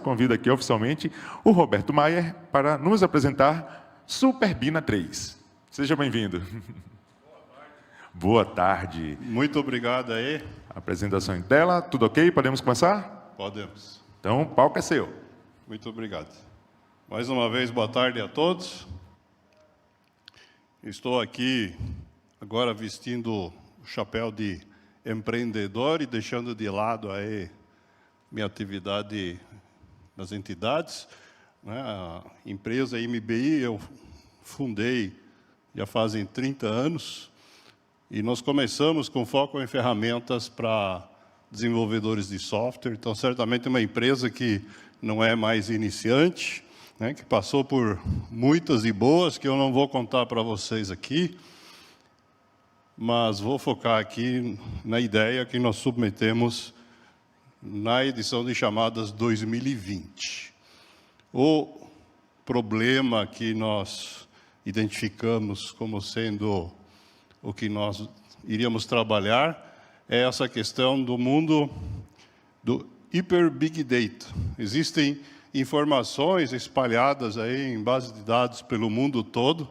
convido aqui oficialmente o Roberto Maier para nos apresentar Superbina 3. Seja bem-vindo. Boa tarde. Muito obrigado aí. Apresentação em tela, tudo ok? Podemos começar? Podemos. Então, o palco é seu. Muito obrigado. Mais uma vez, boa tarde a todos. Estou aqui agora vestindo o chapéu de empreendedor e deixando de lado aí minha atividade nas entidades. A empresa MBI eu fundei já fazem 30 anos e nós começamos com foco em ferramentas para desenvolvedores de software. Então, certamente uma empresa que não é mais iniciante, né, que passou por muitas e boas, que eu não vou contar para vocês aqui, mas vou focar aqui na ideia que nós submetemos na edição de chamadas 2020. O problema que nós identificamos como sendo o que nós iríamos trabalhar é essa questão do mundo do Hyper Big Data. Existem informações espalhadas aí em bases de dados pelo mundo todo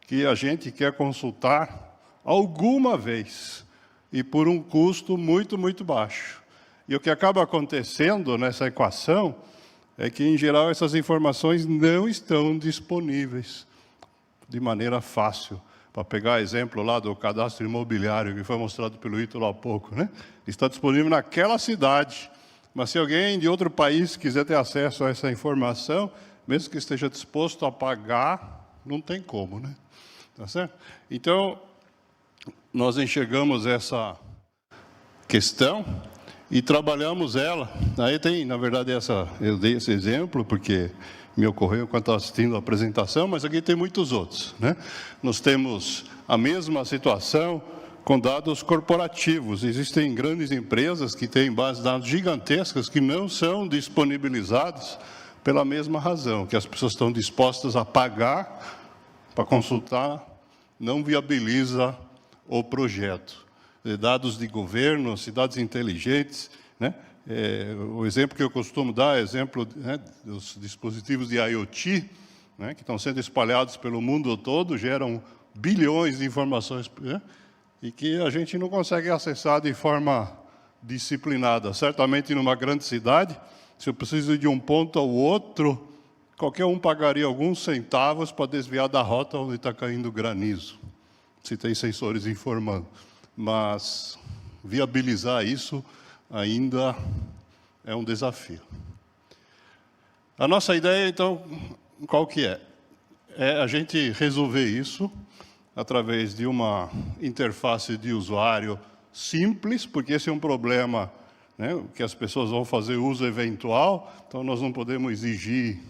que a gente quer consultar alguma vez e por um custo muito, muito baixo. E o que acaba acontecendo nessa equação é que, em geral, essas informações não estão disponíveis de maneira fácil. Para pegar exemplo lá do cadastro imobiliário, que foi mostrado pelo Ítalo há pouco, né? Está disponível naquela cidade. Mas se alguém de outro país quiser ter acesso a essa informação, mesmo que esteja disposto a pagar, não tem como, né? Tá certo? Então, nós enxergamos essa questão e trabalhamos ela. Aí tem, na verdade, eu dei esse exemplo porque me ocorreu enquanto estava assistindo a apresentação, mas aqui tem muitos outros, né? Nós temos a mesma situação com dados corporativos. Existem grandes empresas que têm bases de dados gigantescas que não são disponibilizadas pela mesma razão, que as pessoas estão dispostas a pagar para consultar, não viabiliza o projeto. Dados de governo, cidades inteligentes, né? O exemplo que eu costumo dar é o exemplo, né, dos dispositivos de IoT, né, que estão sendo espalhados pelo mundo todo, geram bilhões de informações, né, e que a gente não consegue acessar de forma disciplinada. Certamente, numa grande cidade, se eu preciso de um ponto ao outro, qualquer um pagaria alguns centavos para desviar da rota onde está caindo granizo, se tem sensores informando. Mas viabilizar isso ainda é um desafio. A nossa ideia, então, qual que é? É a gente resolver isso através de uma interface de usuário simples, porque esse é um problema, né, que as pessoas vão fazer uso eventual, então nós não podemos exigir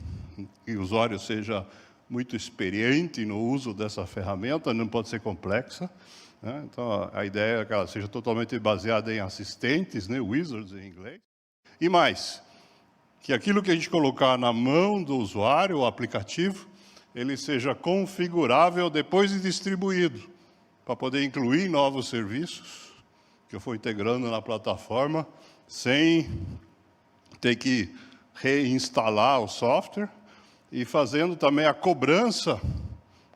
que o usuário seja muito experiente no uso dessa ferramenta, não pode ser complexa. Então, a ideia é que ela seja totalmente baseada em assistentes, né, wizards em inglês. E mais, que aquilo que a gente colocar na mão do usuário, o aplicativo, ele seja configurável depois de distribuído, para poder incluir novos serviços que eu for integrando na plataforma, sem ter que reinstalar o software e fazendo também a cobrança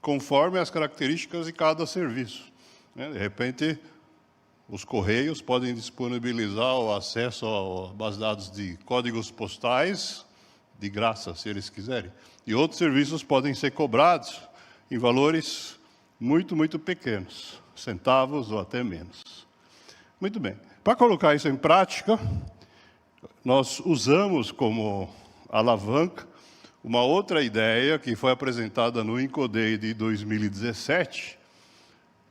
conforme as características de cada serviço. De repente, os Correios podem disponibilizar o acesso à base de dados de códigos postais, de graça, se eles quiserem. E outros serviços podem ser cobrados em valores muito, muito pequenos, centavos ou até menos. Muito bem. Para colocar isso em prática, nós usamos como alavanca uma outra ideia que foi apresentada no Incodei de 2017,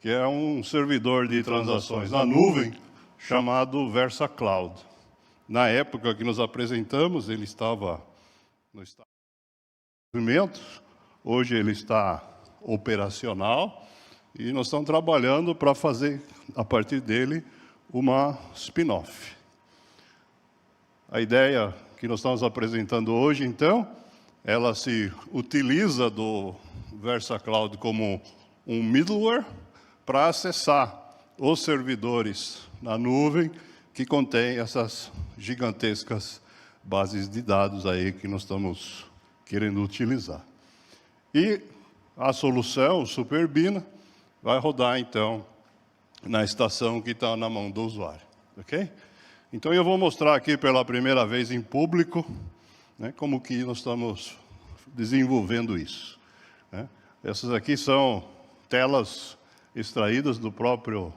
que é um servidor de transações na nuvem chamado VersaCloud. Na época que nós apresentamos, ele estava no estado de desenvolvimento, hoje ele está operacional, e nós estamos trabalhando para fazer, a partir dele, uma spin-off. A ideia que nós estamos apresentando hoje, então, ela se utiliza do VersaCloud como um middleware para acessar os servidores na nuvem que contém essas gigantescas bases de dados aí que nós estamos querendo utilizar. E a solução, o Superbina, vai rodar, então, na estação que está na mão do usuário. Ok? Então, eu vou mostrar aqui pela primeira vez em público, né, como que nós estamos desenvolvendo isso. Né? Essas aqui são telas extraídas do próprio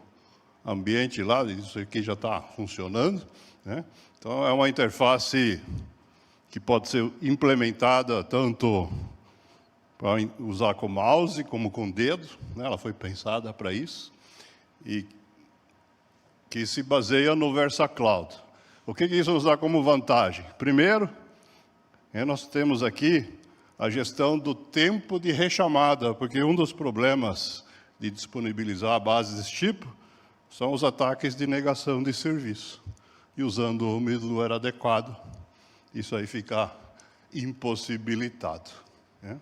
ambiente lá, isso aqui já está funcionando. Né? Então, é uma interface que pode ser implementada tanto para usar com mouse como com dedo, né? Ela foi pensada para isso, e que se baseia no VersaCloud. O que isso nos dá como vantagem? Primeiro, nós temos aqui a gestão do tempo de rechamada, porque um dos problemas de disponibilizar bases desse tipo são os ataques de negação de serviço. E usando o middleware adequado, isso aí fica impossibilitado. Né?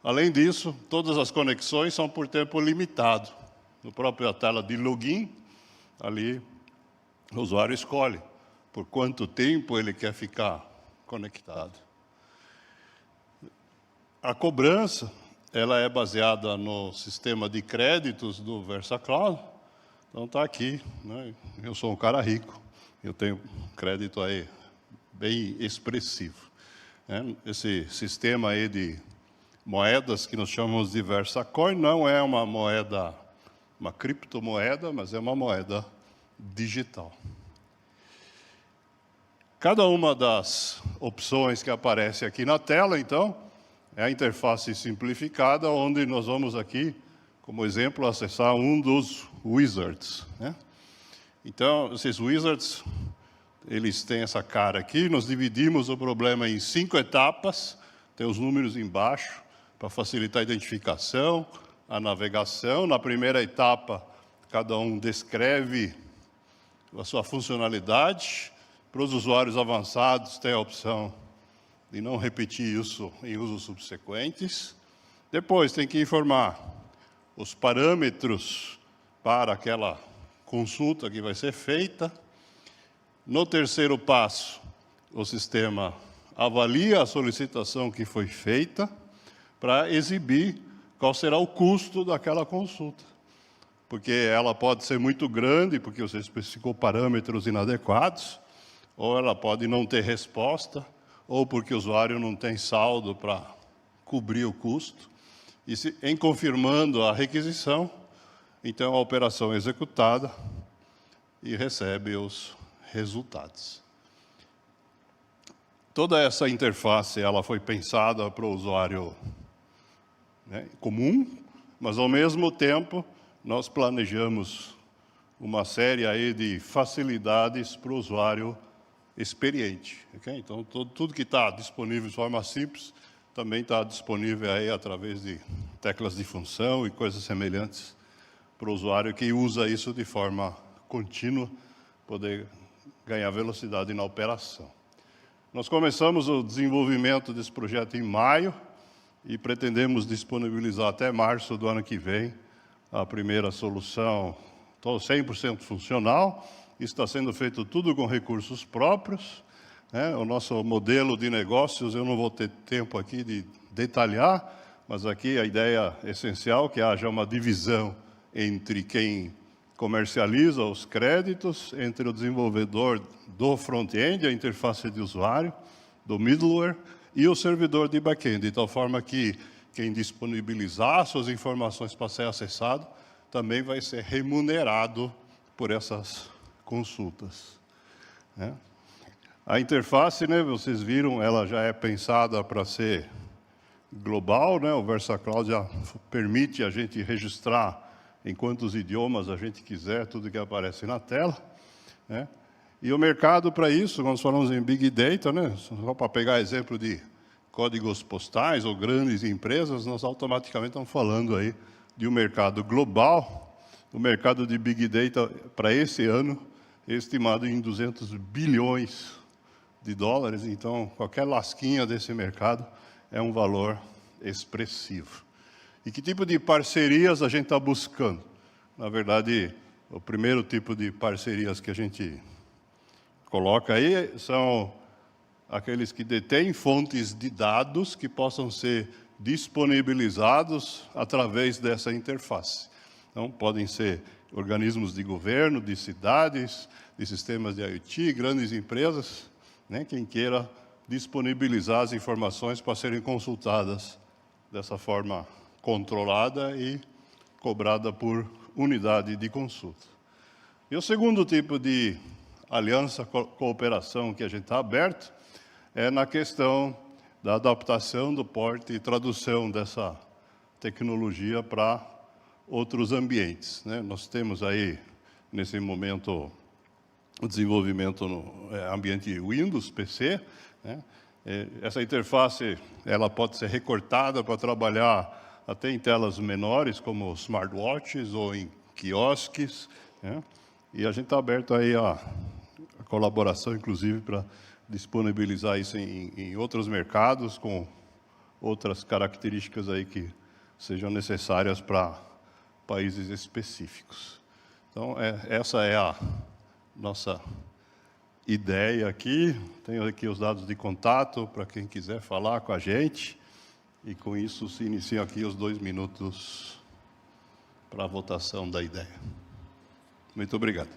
Além disso, todas as conexões são por tempo limitado. No próprio tela de login, ali o usuário escolhe por quanto tempo ele quer ficar conectado. A cobrança, ela é baseada no sistema de créditos do VersaCloud. Então está aqui, né? Eu sou um cara rico, eu tenho crédito aí bem expressivo. Né? Esse sistema aí de moedas que nós chamamos de VersaCoin não é uma moeda, uma criptomoeda, mas é uma moeda digital. Cada uma das opções que aparece aqui na tela, então, é a interface simplificada, onde nós vamos aqui, como exemplo, acessar um dos wizards. Né? Então, esses wizards, eles têm essa cara aqui, nós dividimos o problema em 5 etapas, tem os números embaixo, para facilitar a identificação, a navegação. Na primeira etapa, cada um descreve a sua funcionalidade. Para os usuários avançados, tem a opção de não repetir isso em usos subsequentes. Depois, tem que informar os parâmetros para aquela consulta que vai ser feita. No terceiro passo, o sistema avalia a solicitação que foi feita para exibir qual será o custo daquela consulta. Porque ela pode ser muito grande, porque você especificou parâmetros inadequados, ou ela pode não ter resposta, ou porque o usuário não tem saldo para cobrir o custo. E em confirmando a requisição, então a operação é executada e recebe os resultados. Toda essa interface ela foi pensada para o usuário, né, comum, mas ao mesmo tempo nós planejamos uma série aí de facilidades para o usuário experiente. Okay? Então, tudo que está disponível de forma simples também está disponível aí através de teclas de função e coisas semelhantes para o usuário que usa isso de forma contínua, poder ganhar velocidade na operação. Nós começamos o desenvolvimento desse projeto em maio e pretendemos disponibilizar até março do ano que vem a primeira solução 100% funcional. Está sendo feito tudo com recursos próprios. Né? O nosso modelo de negócios, eu não vou ter tempo aqui de detalhar, mas aqui a ideia essencial é que haja uma divisão entre quem comercializa os créditos, entre o desenvolvedor do front-end, a interface de usuário, do middleware, e o servidor de back-end, de tal forma que quem disponibilizar suas informações para ser acessado também vai ser remunerado por essas consultas. Né? A interface, né, vocês viram, ela já é pensada para ser global, né? O VersaCloud já permite a gente registrar em quantos idiomas a gente quiser, tudo que aparece na tela. Né? E o mercado para isso, nós falamos em Big Data, né? Só para pegar exemplo de códigos postais ou grandes empresas, nós automaticamente estamos falando aí de um mercado global. O mercado de Big Data para esse ano é estimado em 200 bilhões de dólares, então qualquer lasquinha desse mercado é um valor expressivo. E que tipo de parcerias a gente está buscando? Na verdade, o primeiro tipo de parcerias que a gente coloca aí são aqueles que detêm fontes de dados que possam ser disponibilizados através dessa interface. Então, podem ser organismos de governo, de cidades, de sistemas de IoT, grandes empresas, né, quem queira disponibilizar as informações para serem consultadas dessa forma controlada e cobrada por unidade de consulta. E o segundo tipo de aliança, cooperação que a gente está aberto, é na questão da adaptação do porte e tradução dessa tecnologia para outros ambientes, né? Nós temos aí, nesse momento, o desenvolvimento no ambiente Windows, PC, né? Essa interface ela pode ser recortada para trabalhar até em telas menores, como smartwatches ou em quiosques, né? E a gente está aberto aí a colaboração, inclusive, para disponibilizar isso em outros mercados, com outras características aí que sejam necessárias para países específicos. Então, essa é a nossa ideia aqui. Tenho aqui os dados de contato para quem quiser falar com a gente. E com isso se iniciam aqui os 2 minutos para a votação da ideia. Muito obrigado.